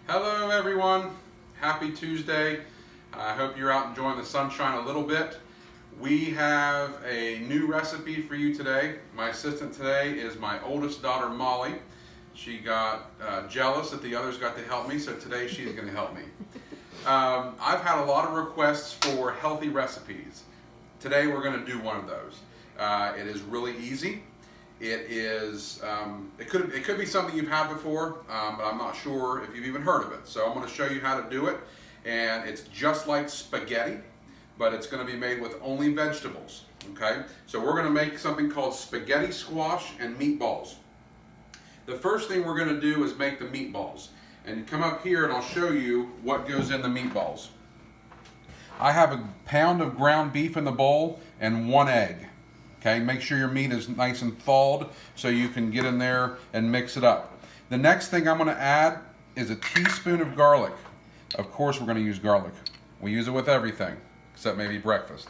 Hello everyone, happy Tuesday. I hope you're out enjoying the sunshine a little bit. We have a new recipe for you today. My assistant today is my oldest daughter, Molly. She got jealous that the others got to help me, so today she's going to help me. I've had a lot of requests for healthy recipes. Today we're going to do one of those. It is really easy. It is, it could be something you've had before, but I'm not sure if you've even heard of it. So I'm going to show you how to do it, and it's just like spaghetti, but it's going to be made with only vegetables. Okay, so we're going to make something called spaghetti squash and meatballs. The first thing we're going to do is make the meatballs, and come up here and I'll show you what goes in the meatballs. I have a pound of ground beef in the bowl and 1 egg. Okay, make sure your meat is nice and thawed so you can get in there and mix it up. The next thing I'm going to add is a teaspoon of garlic. Of course we're going to use garlic. We use it with everything, except maybe breakfast.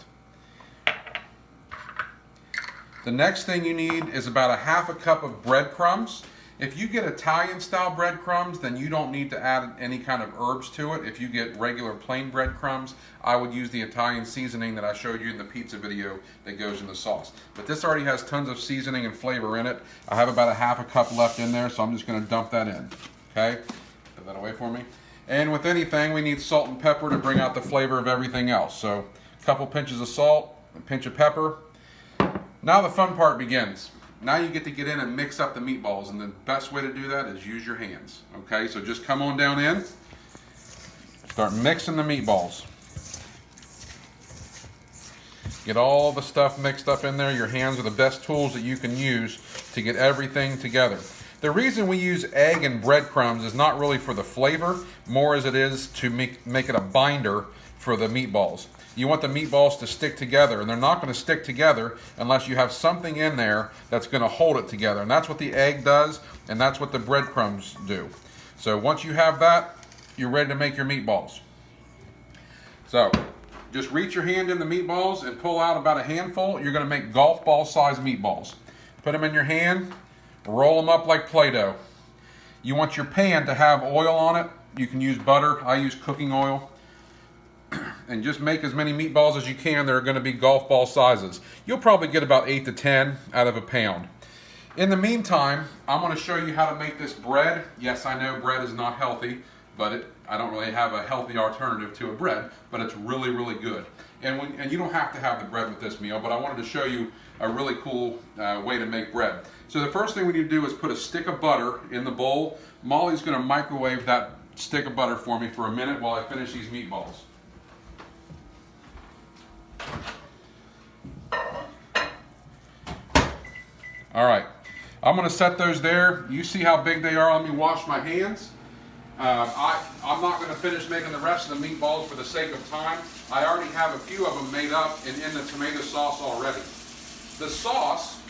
The next thing you need is about 1/2 cup of breadcrumbs. If you get Italian style breadcrumbs, then you don't need to add any kind of herbs to it. If you get regular plain breadcrumbs, I would use the Italian seasoning that I showed you in the pizza video that goes in the sauce. But this already has tons of seasoning and flavor in it. I have about 1/2 cup left in there, so I'm just going to dump that in. Okay, put that away for me. And with anything, we need salt and pepper to bring out the flavor of everything else. So a couple pinches of salt, a pinch of pepper. Now the fun part begins. Now you get to get in and mix up the meatballs, and the best way to do that is use your hands. Okay, so just come on down in, start mixing the meatballs. Get all the stuff mixed up in there. Your hands are the best tools that you can use to get everything together. The reason we use egg and breadcrumbs is not really for the flavor, more as it is to make it a binder for the meatballs. You want the meatballs to stick together, and they're not going to stick together unless you have something in there that's going to hold it together. And that's what the egg does, and that's what the breadcrumbs do. So once you have that, you're ready to make your meatballs. So just reach your hand in the meatballs and pull out about a handful. You're going to make golf ball size meatballs. Put them in your hand, roll them up like Play-Doh. You want your pan to have oil on it. You can use butter. I use cooking oil. And just make as many meatballs as you can that are going to be golf ball sizes. You'll probably get about 8 to 10 out of a pound. In the meantime, I'm going to show you how to make this bread. Yes, I know bread is not healthy, but I don't really have a healthy alternative to a bread, but it's really, really good. And you don't have to have the bread with this meal, but I wanted to show you a really cool way to make bread. So the first thing we need to do is put a stick of butter in the bowl. Molly's going to microwave that stick of butter for me for a minute while I finish these meatballs. All right, I'm going to set those there. You see how big they are. Let me wash my hands. I'm not going to finish making the rest of the meatballs for the sake of time. I already have a few of them made up and in the tomato sauce already. The sauce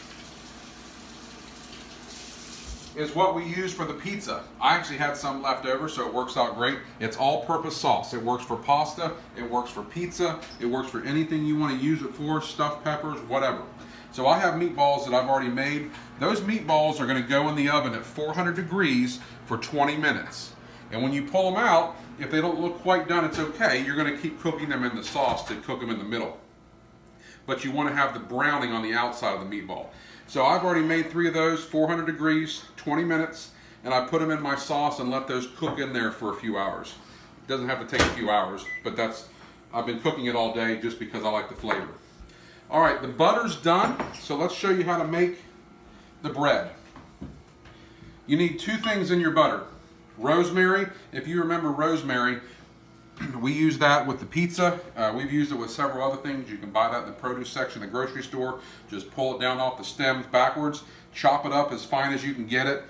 is what we use for the pizza. I actually had some left over, so it works out great. It's all-purpose sauce. It works for pasta, it works for pizza, it works for anything you want to use it for, stuffed peppers, whatever. So I have meatballs that I've already made. Those meatballs are going to go in the oven at 400 degrees for 20 minutes. And when you pull them out, if they don't look quite done, it's okay. You're going to keep cooking them in the sauce to cook them in the middle. But you want to have the browning on the outside of the meatball. So I've already made 3 of those, 400 degrees, 20 minutes, and I put them in my sauce and let those cook in there for a few hours. It doesn't have to take a few hours, but I've been cooking it all day just because I like the flavor. All right, the butter's done, so let's show you how to make the bread. You need 2 things in your butter. Rosemary, if you remember rosemary, we use that with the pizza. We've used it with several other things. You can buy that in the produce section of the grocery store. Just pull it down off the stems backwards, chop it up as fine as you can get it.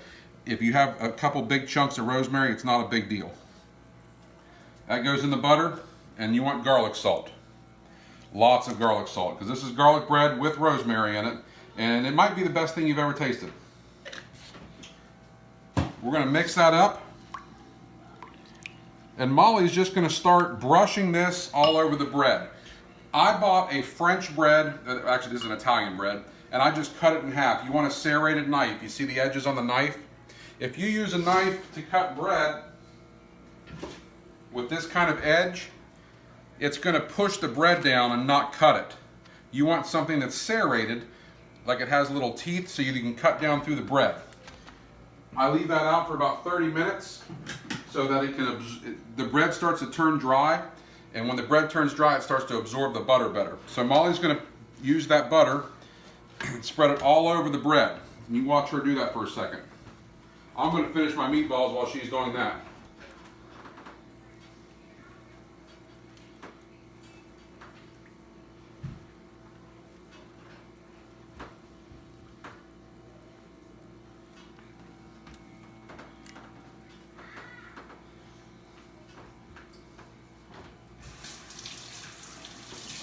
If you have a couple big chunks of rosemary, it's not a big deal. That goes in the butter, and you want garlic salt. Lots of garlic salt, because this is garlic bread with rosemary in it, and it might be the best thing you've ever tasted. We're going to mix that up. And Molly's just going to start brushing this all over the bread. I bought a French bread, actually this is an Italian bread, and I just cut it in half. You want a serrated knife. You see the edges on the knife? If you use a knife to cut bread, with this kind of edge, it's going to push the bread down and not cut it. You want something that's serrated, like it has little teeth, so you can cut down through the bread. I leave that out for about 30 minutes so that the bread starts to turn dry, and when the bread turns dry, it starts to absorb the butter better. So Molly's going to use that butter and spread it all over the bread. You watch her do that for a second. I'm going to finish my meatballs while she's doing that.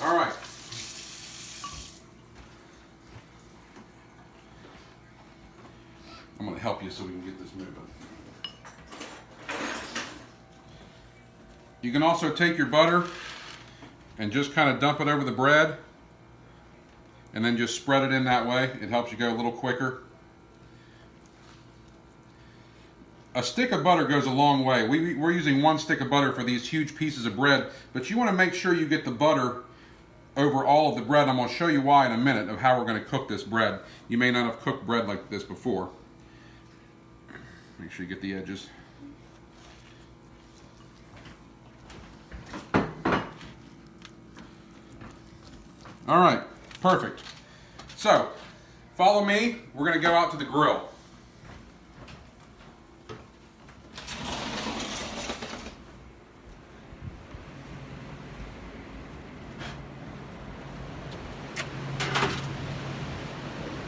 All right. I'm going to help you so we can get this moving. You can also take your butter and just kind of dump it over the bread and then just spread it in that way. It helps you go a little quicker. A stick of butter goes a long way. We're using 1 stick of butter for these huge pieces of bread, but you want to make sure you get the butter over all of the bread. I'm going to show you why in a minute of how we're going to cook this bread. You may not have cooked bread like this before. Make sure you get the edges. All right, perfect. So, follow me. We're going to go out to the grill.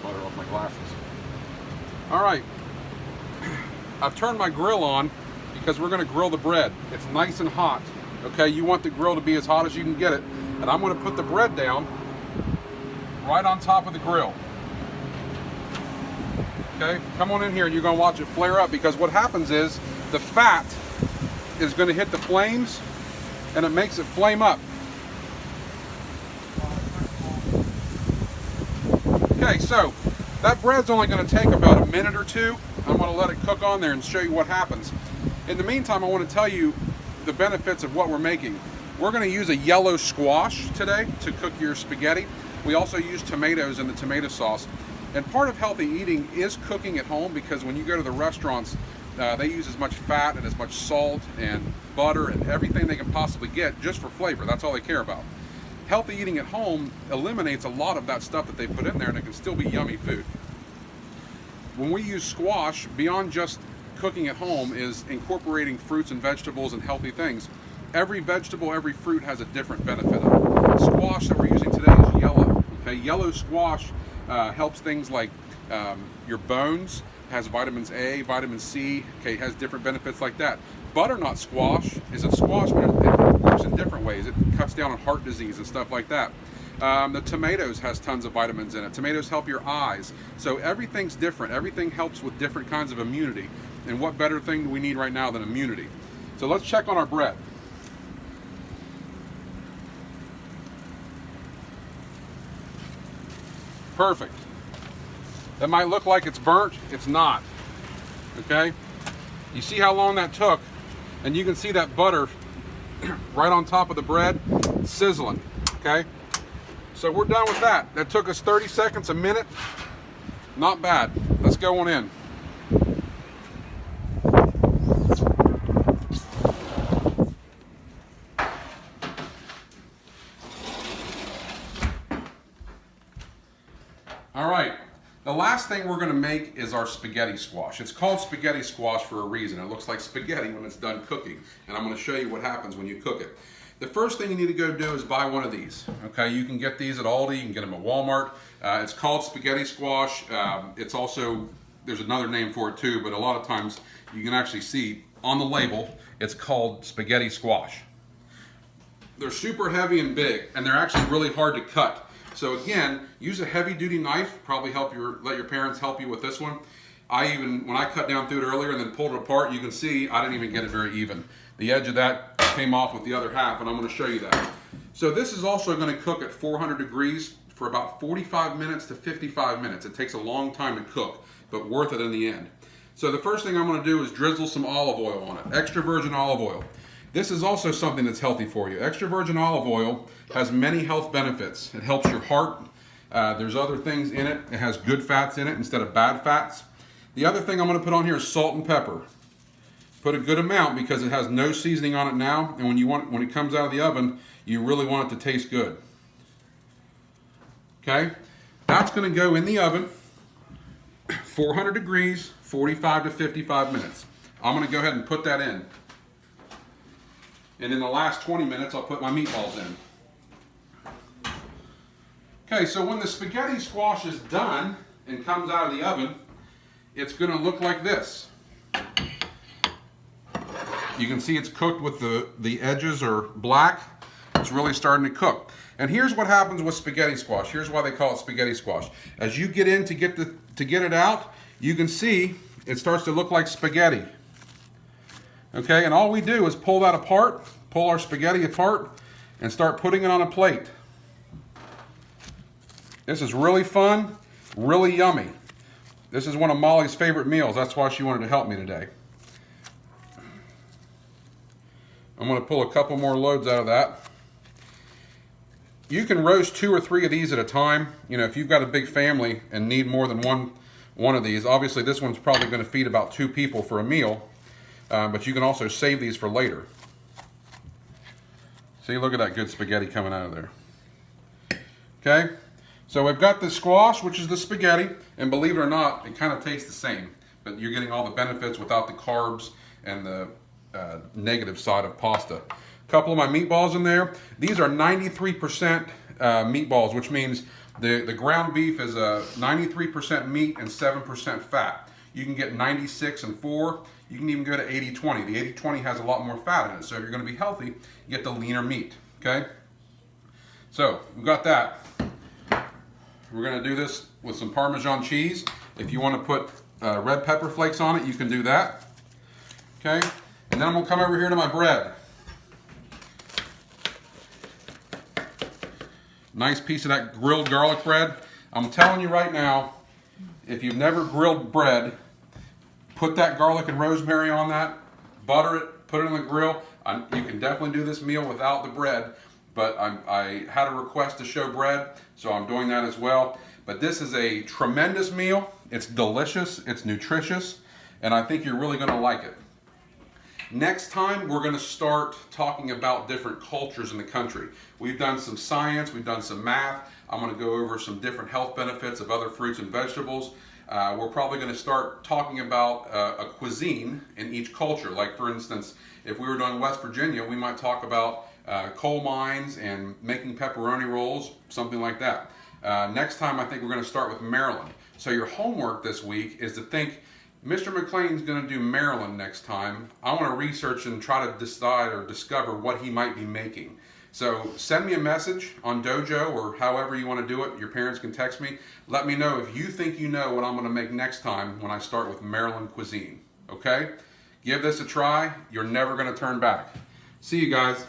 Butter off my glasses. All right. I've turned my grill on because we're going to grill the bread. It's nice and hot. Okay, you want the grill to be as hot as you can get it. And I'm going to put the bread down right on top of the grill. Okay, come on in here and you're going to watch it flare up, because what happens is the fat is going to hit the flames and it makes it flame up. Okay, so that bread's only going to take about a minute or two. I'm going to let it cook on there and show you what happens. In the meantime, I want to tell you the benefits of what we're making. We're going to use a yellow squash today to cook your spaghetti. We also use tomatoes in the tomato sauce. And part of healthy eating is cooking at home, because when you go to the restaurants, they use as much fat and as much salt and butter and everything they can possibly get just for flavor. That's all they care about. Healthy eating at home eliminates a lot of that stuff that they put in there, and it can still be yummy food. When we use squash, beyond just cooking at home, is incorporating fruits and vegetables and healthy things. Every vegetable, every fruit has a different benefit. Squash that we're using today is yellow. Okay, yellow squash helps things like your bones, has vitamins A, vitamin C, okay, has different benefits like that. Butternut squash is a squash, but it works in different ways. It cuts down on heart disease and stuff like that. The tomatoes has tons of vitamins in it. Tomatoes help your eyes. So everything's different. Everything helps with different kinds of immunity. And what better thing do we need right now than immunity? So let's check on our bread. Perfect. That might look like it's burnt. It's not. Okay? You see how long that took? And you can see that butter right on top of the bread sizzling. Okay? So we're done with that. That took us 30 seconds, a minute. Not bad. Let's go on in. All right. The last thing we're going to make is our spaghetti squash. It's called spaghetti squash for a reason. It looks like spaghetti when it's done cooking. And I'm going to show you what happens when you cook it. The first thing you need to go do is buy one of these. Okay, you can get these at Aldi, you can get them at Walmart. It's called spaghetti squash. It's also, there's another name for it too, but a lot of times you can actually see on the label, it's called spaghetti squash. They're super heavy and big, and they're actually really hard to cut. So again, use a heavy duty knife, probably let your parents help you with this one. When I cut down through it earlier and then pulled it apart, you can see I didn't even get it very even. The edge of that came off with the other half, and I'm going to show you that. So this is also going to cook at 400 degrees for about 45 minutes to 55 minutes. It takes a long time to cook, but worth it in the end. So the first thing I'm going to do is drizzle some olive oil on it, extra virgin olive oil. This is also something that's healthy for you. Extra virgin olive oil has many health benefits. It helps your heart. There's other things in it. It has good fats in it instead of bad fats. The other thing I'm going to put on here is salt and pepper. Put a good amount because it has no seasoning on it now, and when it comes out of the oven, you really want it to taste good. Okay? That's going to go in the oven, 400 degrees, 45 to 55 minutes. I'm going to go ahead and put that in. And in the last 20 minutes, I'll put my meatballs in. Okay, so when the spaghetti squash is done and comes out of the oven, it's going to look like this. You can see it's cooked with the edges are black. It's really starting to cook. And here's what happens with spaghetti squash. Here's why they call it spaghetti squash. As you get in to get it out, you can see it starts to look like spaghetti. Okay, and all we do is pull that apart, pull our spaghetti apart, and start putting it on a plate. This is really fun, really yummy. This is one of Molly's favorite meals. That's why she wanted to help me today. I'm going to pull a couple more loads out of that. You can roast 2 or 3 of these at a time. You know, if you've got a big family and need more than one of these, obviously this one's probably going to feed about 2 people for a meal, but you can also save these for later. See, look at that good spaghetti coming out of there. Okay, so we've got the squash, which is the spaghetti, and believe it or not, it kind of tastes the same, but you're getting all the benefits without the carbs and the negative side of pasta. A couple of my meatballs in there. These are 93% meatballs, which means the ground beef is 93% meat and 7% fat. You can get 96 and 4. You can even go to 80-20. The 80-20 has a lot more fat in it, so if you're going to be healthy, you get the leaner meat. Okay? So we've got that. We're going to do this with some Parmesan cheese. If you want to put red pepper flakes on it, you can do that. Okay? And then I'm going to come over here to my bread. Nice piece of that grilled garlic bread. I'm telling you right now, if you've never grilled bread, put that garlic and rosemary on that, butter it, put it on the grill. You can definitely do this meal without the bread, but I had a request to show bread, so I'm doing that as well. But this is a tremendous meal. It's delicious, it's nutritious, and I think you're really going to like it. Next time, we're going to start talking about different cultures in the country. We've done some science, we've done some math. I'm going to go over some different health benefits of other fruits and vegetables. We're probably going to start talking about a cuisine in each culture. Like, for instance, if we were doing West Virginia, we might talk about coal mines and making pepperoni rolls, something like that. Next time, I think we're going to start with Maryland. So your homework this week is to think, Mr. McLean's going to do Maryland next time. I want to research and try to decide or discover what he might be making. So send me a message on Dojo or however you want to do it. Your parents can text me. Let me know if you think you know what I'm going to make next time when I start with Maryland cuisine. Okay? Give this a try. You're never going to turn back. See you guys.